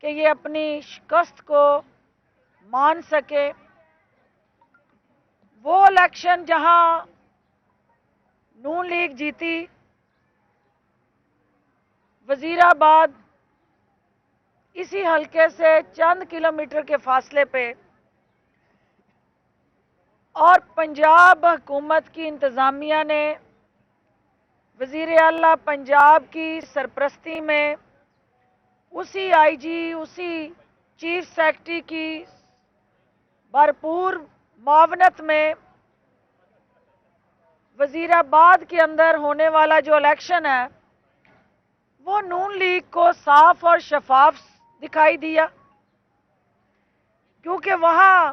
کہ یہ اپنی شکست کو مان سکے. وہ الیکشن جہاں نون لیگ جیتی، وزیر آباد اسی حلقے سے چند کلومیٹر کے فاصلے پہ، اور پنجاب حکومت کی انتظامیہ نے وزیر اعلیٰ پنجاب کی سرپرستی میں اسی آئی جی، اسی چیف سیکرٹری کی بھرپور معاونت میں وزیر آباد کے اندر ہونے والا جو الیکشن ہے وہ نون لیگ کو صاف اور شفاف دکھائی دیا، کیونکہ وہاں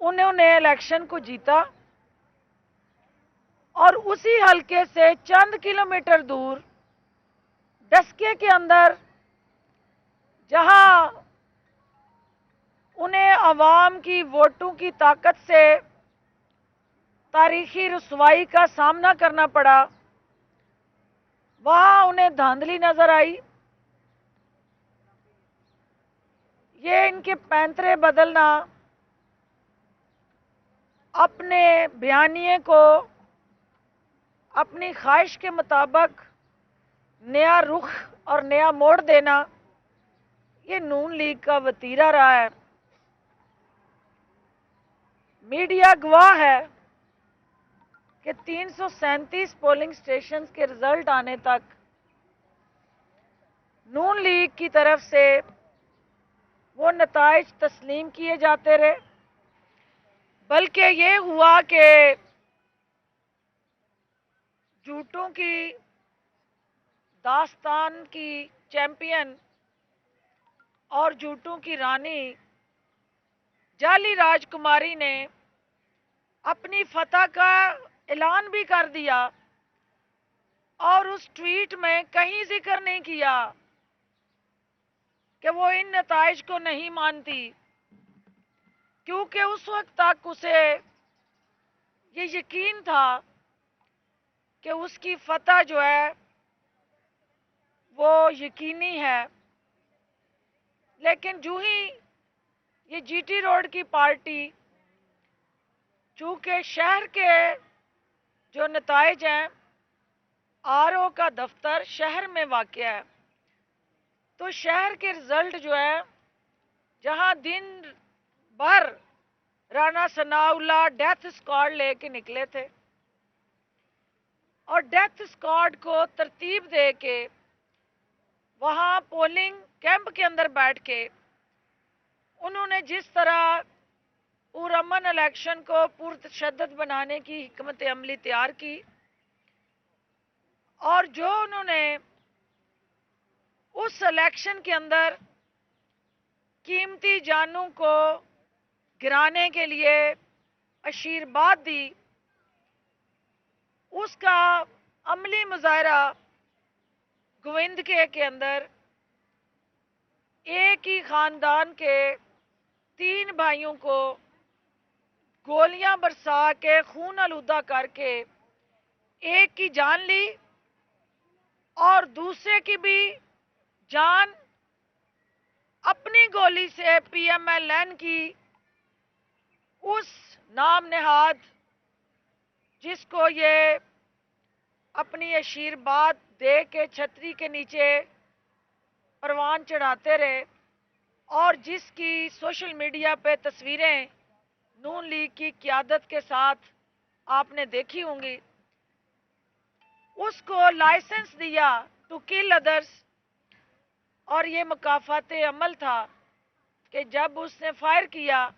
انہوں نے الیکشن کو جیتا، اور اسی حلقے سے چند کلومیٹر دور ڈسکے کے اندر جہاں انہیں عوام کی ووٹوں کی طاقت سے تاریخی رسوائی کا سامنا کرنا پڑا، وہاں انہیں دھاندلی نظر آئی. یہ ان کے پینترے بدلنا، اپنے بیانیے کو اپنی خواہش کے مطابق نیا رخ اور نیا موڑ دینا، یہ نون لیگ کا وتیرہ رہا ہے. میڈیا گواہ ہے کہ 337 پولنگ سٹیشنز کے رزلٹ آنے تک نون لیگ کی طرف سے وہ نتائج تسلیم کیے جاتے رہے، بلکہ یہ ہوا کہ جھوٹوں کی داستان کی چیمپئن اور جھوٹوں کی رانی جعلی راجکماری نے اپنی فتح کا اعلان بھی کر دیا، اور اس ٹویٹ میں کہیں ذکر نہیں کیا کہ وہ ان نتائج کو نہیں مانتی، کیونکہ اس وقت تک اسے یہ یقین تھا کہ اس کی فتح جو ہے وہ یقینی ہے. لیکن جو ہی یہ جی ٹی روڈ کی پارٹی، چونکہ شہر کے جو نتائج ہیں، آر او کا دفتر شہر میں واقع ہے، تو شہر کے رزلٹ جو ہے، جہاں دن بھر رانا ثناء اللہ ڈیتھ اسکواڈ لے کے نکلے تھے، اور ڈیتھ اسکواڈ کو ترتیب دے کے وہاں پولنگ کیمپ کے اندر بیٹھ کے انہوں نے جس طرح پرامن الیکشن کو پرتشدد بنانے کی حکمت عملی تیار کی، اور جو انہوں نے اس الیکشن کے اندر قیمتی جانوں کو گرانے کے لیے آشیرواد دی، اس کا عملی مظاہرہ گووندکے کے اندر ایک ہی خاندان کے 3 بھائیوں کو گولیاں برسا کے خون آلودہ کر کے ایک کی جان لی، اور دوسرے کی بھی جان اپنی گولی سے پی ایم ایل این کی اس نام نہاد جس کو یہ اپنی آشیرواد دے کے چھتری کے نیچے پروان چڑھاتے رہے، اور جس کی سوشل میڈیا پہ تصویریں نون لیگ کی قیادت کے ساتھ آپ نے دیکھی ہوں گی، اس کو لائسنس دیا ٹو کل ادرس. اور یہ مکافات عمل تھا کہ جب اس نے فائر کیا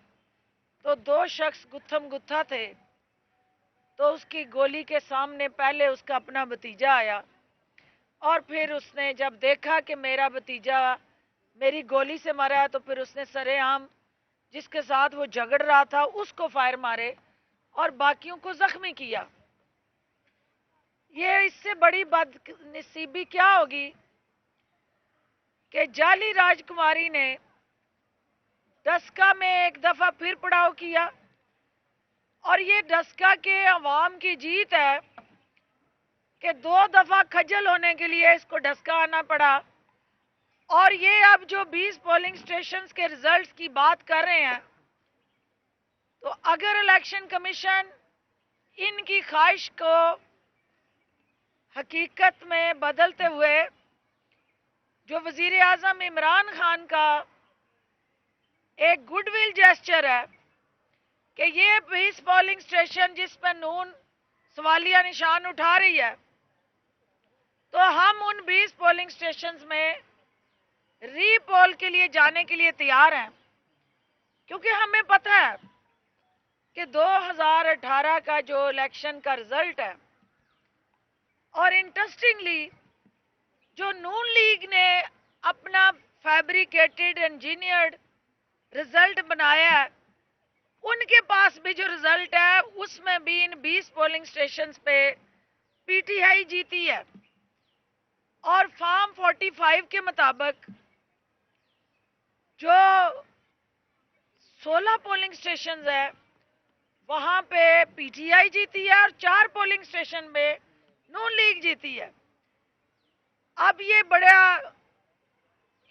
تو 2 شخص گتھم گتھا تھے، تو اس کی گولی کے سامنے پہلے اس کا اپنا بھتیجا آیا، اور پھر اس نے جب دیکھا کہ میرا بھتیجا میری گولی سے مرا ہے، تو پھر اس نے سرے عام جس کے ساتھ وہ جھگڑ رہا تھا اس کو فائر مارے اور باقیوں کو زخمی کیا. یہ اس سے بڑی بد نصیبی کیا ہوگی کہ جعلی راجکماری نے ڈسکا میں ایک دفعہ پھر پڑاؤ کیا، اور یہ ڈسکا کے عوام کی جیت ہے کہ 2 دفعہ کھجل ہونے کے لیے اس کو ڈسکا آنا پڑا، اور یہ اب جو 20 پولنگ اسٹیشنز کے ریزلٹس کی بات کر رہے ہیں، تو اگر الیکشن کمیشن ان کی خواہش کو حقیقت میں بدلتے ہوئے جو وزیر اعظم عمران خان کا ایک گڈ ول جیسچر ہے کہ یہ 20 پولنگ اسٹیشن جس پر نون سوالیہ نشان اٹھا رہی ہے، تو ہم ان 20 پولنگ اسٹیشنز میں ری پول کے لیے جانے کے لیے تیار ہیں، کیونکہ ہمیں پتہ ہے کہ 2018 کا جو الیکشن کا رزلٹ ہے، اور انٹرسٹنگلی جو نون لیگ نے اپنا فیبریکیٹڈ انجینئرڈ رزلٹ بنایا ہے، ان کے پاس بھی جو رزلٹ ہے اس میں بھی ان 20 پولنگ اسٹیشنز پہ پی ٹی آئی جیتی ہے، اور فارم 45 کے مطابق جو 16 پولنگ اسٹیشنز ہے وہاں پہ پی ٹی آئی جیتی ہے، اور 4 پولنگ اسٹیشن پہ نون لیگ جیتی ہے۔ اب یہ بڑا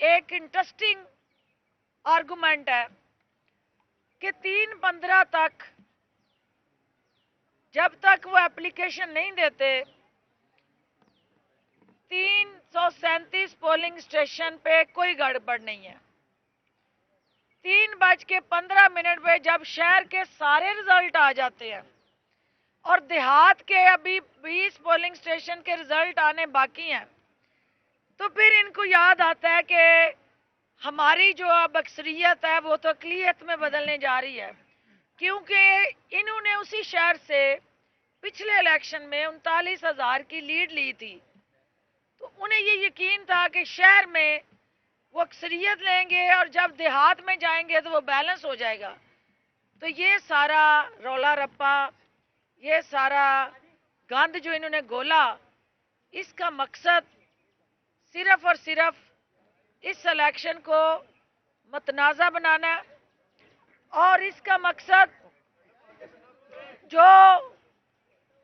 ایک انٹرسٹنگ آرگومنٹ ہے کہ 3/15 تک جب تک وہ اپلیکیشن نہیں دیتے 337 پولنگ اسٹیشن پہ کوئی گڑبڑ نہیں ہے۔ 3:15 پہ جب شہر کے سارے رزلٹ آ جاتے ہیں اور دیہات کے ابھی 20 پولنگ اسٹیشن کے رزلٹ آنے باقی ہیں، تو پھر ان کو یاد آتا ہے کہ ہماری جو اب اکثریت ہے وہ تو اقلیت میں بدلنے جا رہی ہے، کیونکہ انہوں نے اسی شہر سے پچھلے الیکشن میں 39,000 کی لیڈ لی تھی، تو انہیں یہ یقین تھا کہ شہر میں وہ اکثریت لیں گے اور جب دیہات میں جائیں گے تو وہ بیلنس ہو جائے گا۔ تو یہ سارا رولا رپا، یہ سارا گند جو انہوں نے گولا، اس کا مقصد صرف اور صرف اس الیکشن کو متنازع بنانا ہے، اور اس کا مقصد جو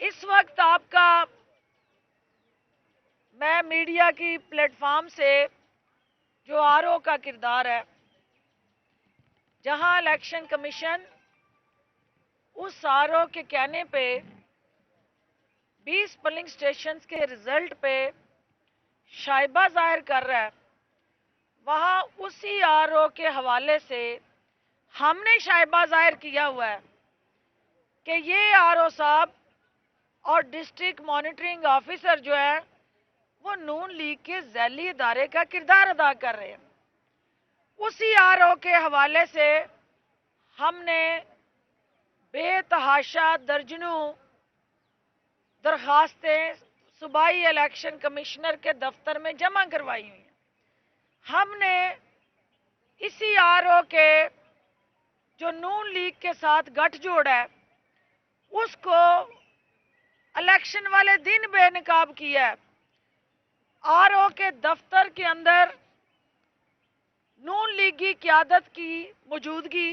اس وقت آپ کا میں میڈیا کی پلیٹ فارم سے جو آر او کا کردار ہے، جہاں الیکشن کمیشن اس آر او کے کہنے پہ 20 پولنگ اسٹیشنز کے رزلٹ پہ شائبہ ظاہر کر رہا ہے، وہاں اسی آر او کے حوالے سے ہم نے شائبہ ظاہر کیا ہوا ہے کہ یہ آر او صاحب اور ڈسٹرکٹ مانیٹرنگ آفیسر جو ہے وہ نون لیگ کے ذیلی ادارے کا کردار ادا کر رہے ہیں۔ اسی آر او کے حوالے سے ہم نے بے تحاشا درجنوں درخواستیں صوبائی الیکشن کمشنر کے دفتر میں جمع کروائی ہوئی ہیں۔ ہم نے اسی آر او کے جو نون لیگ کے ساتھ گٹھ جوڑ ہے اس کو الیکشن والے دن بے نقاب کیا ہے۔ آر او کے دفتر کے اندر نون لیگی قیادت کی موجودگی،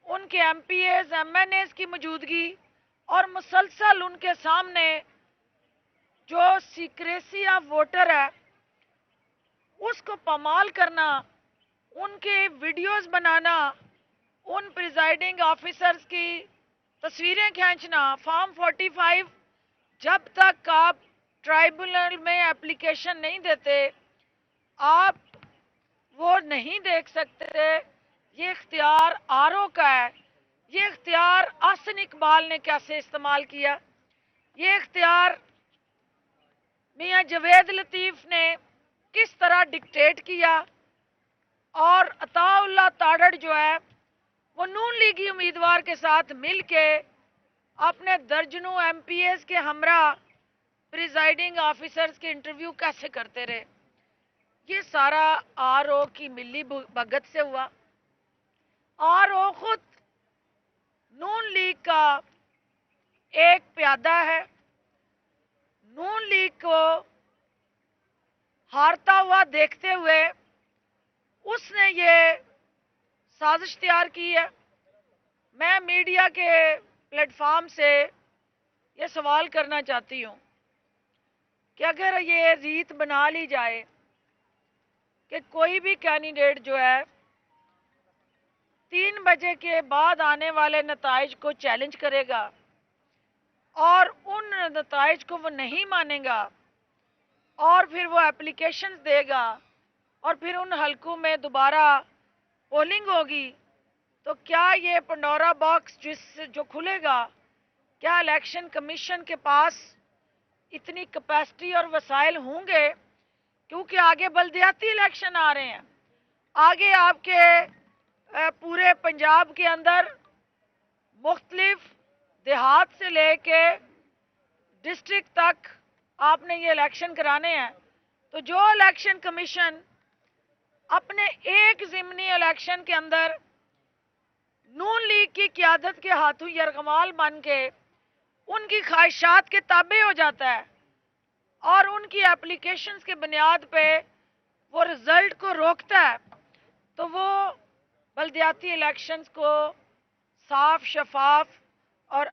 ان کے MPAs MNAs کی موجودگی، اور مسلسل ان کے سامنے جو سیکریسی آف ووٹر ہے اس کو پامال کرنا، ان کے ویڈیوز بنانا، ان پریزائڈنگ آفیسرز کی تصویریں کھینچنا، فارم 45 جب تک آپ ٹرائبونل میں اپلیکیشن نہیں دیتے آپ وہ نہیں دیکھ سکتے۔ یہ اختیار آر او کا ہے۔ یہ اختیار احسن اقبال نے کیسے استعمال کیا، یہ اختیار میاں جوید لطیف نے کس طرح ڈکٹیٹ کیا، اور عطا اللہ تاڑڑ جو ہے وہ نون لیگی امیدوار کے ساتھ مل کے اپنے درجنوں ایم پی ایز کے ہمراہ پریزائڈنگ آفیسرز کے انٹرویو کیسے کرتے رہے۔ یہ سارا آر او کی ملی بھگت سے ہوا۔ آر او خود نون لیگ کا ایک پیادہ ہے، نون لیگ کو ہارتا ہوا دیکھتے ہوئے اس نے یہ سازش تیار کی ہے۔ میں میڈیا کے پلیٹ فارم سے یہ سوال کرنا چاہتی ہوں کہ اگر یہ ریت بنا لی جائے کہ کوئی بھی کینڈیڈیٹ جو ہے 3 بجے کے بعد آنے والے نتائج کو چیلنج کرے گا اور ان نتائج کو وہ نہیں مانے گا اور پھر وہ اپلیکیشنز دے گا اور پھر ان حلقوں میں دوبارہ پولنگ ہوگی، تو کیا یہ پنڈورا باکس جو کھلے گا، کیا الیکشن کمیشن کے پاس اتنی کیپیسٹی اور وسائل ہوں گے؟ کیونکہ آگے بلدیاتی الیکشن آ رہے ہیں، آگے آپ کے پورے پنجاب کے اندر مختلف دیہات سے لے کے ڈسٹرکٹ تک آپ نے یہ الیکشن کرانے ہیں، تو جو الیکشن کمیشن اپنے ایک ضمنی الیکشن کے اندر نون لیگ کی قیادت کے ہاتھوں یرغمال بن کے ان کی خواہشات کے تابع ہو جاتا ہے اور ان کی اپلیکیشنز کے بنیاد پہ وہ رزلٹ کو روکتا ہے، تو وہ بلدیاتی الیکشنز کو صاف، شفاف اور